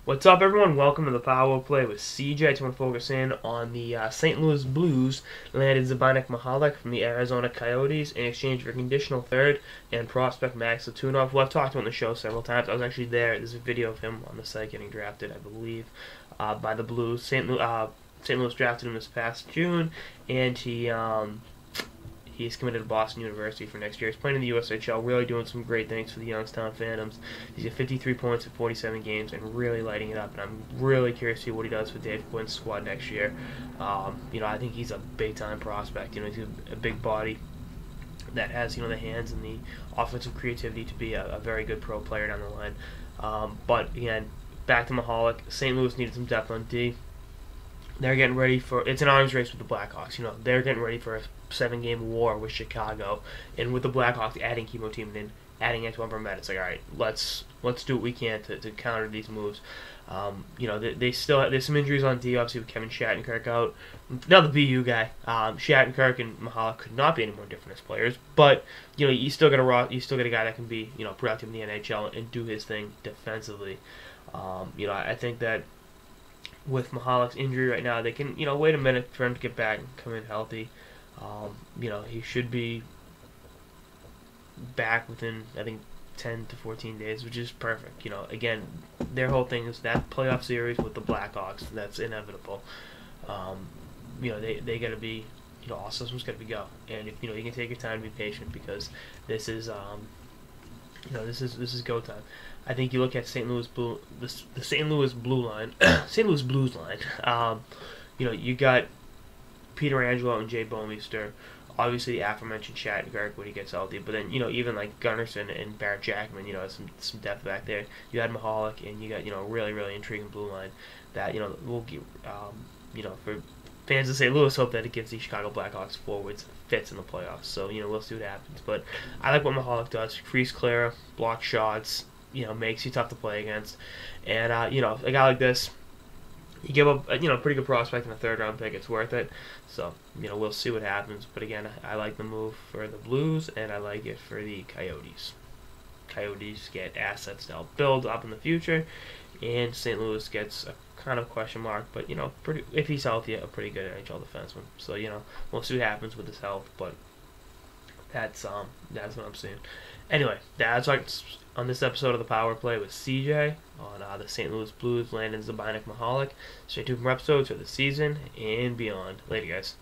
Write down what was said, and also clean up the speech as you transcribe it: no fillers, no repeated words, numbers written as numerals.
What's up, everyone? Welcome to the Power Play with CJ. I just want to focus in on the St. Louis Blues landed Zbynek Michalek from the Arizona Coyotes in exchange for a conditional third and prospect Max Latunov, who I've talked to on the show several times. I was actually there. There's a video of him on the site getting drafted, I believe, by the Blues. St. Louis drafted him this past June, and he's committed to Boston University for next year. He's playing in the USHL, really doing some great things for the Youngstown Phantoms. He's got 53 points in 47 games and really lighting it up. And I'm really curious to see what he does with Dave Quinn's squad next year. I think he's a big-time prospect. He's a big body that has, the hands and the offensive creativity to be a very good pro player down the line. But again, back to Michalek. St. Louis needed some depth on D. They're getting ready for it's an arms race with the Blackhawks. They're getting ready for a 7-game war with Chicago, and with the Blackhawks adding Chemo Team and adding Antoine Vermette, it's like, all right, let's do what we can to counter these moves. They still there's some injuries on D, obviously with Kevin Shattenkirk out. Now the BU guy, Shattenkirk and Michalek could not be any more different as players, but you still got a guy that can be productive in the NHL and do his thing defensively. I think that with Michalek's injury right now, they can, wait a minute for him to get back and come in healthy. He should be back within, I think, 10 to 14 days, which is perfect. Again, their whole thing is that playoff series with the Blackhawks. That's inevitable. They got to be, all systems got to be go. And if you can take your time to be patient because this is this is go time. I think you look at St. Louis the St. Louis Blue line, St. Louis Blues line. You got Peter Angelo and Jay Bomeister, obviously the aforementioned Shattenkirk when he gets healthy, but then even like Gunnarsson and Barrett Jackman, some depth back there. You had Michalek, and you got really intriguing blue line that will give for fans of St. Louis hope that it gives the Chicago Blackhawks forwards fits in the playoffs. So we'll see what happens, but I like what Michalek does: freeze clear, block shots, makes you tough to play against, and a guy like this. You give up, pretty good prospect in a third-round pick. It's worth it. So, we'll see what happens. But again, I like the move for the Blues, and I like it for the Coyotes. Coyotes get assets to help build up in the future, and St. Louis gets a kind of question mark, but if he's healthy, a pretty good NHL defenseman. So, we'll see what happens with his health. But that's what I'm seeing. Anyway, that's like on this episode of the Power Play with CJ on the St. Louis Blues landing Zbynek Michalek. Stay tuned for episodes for the season and beyond. Later, guys.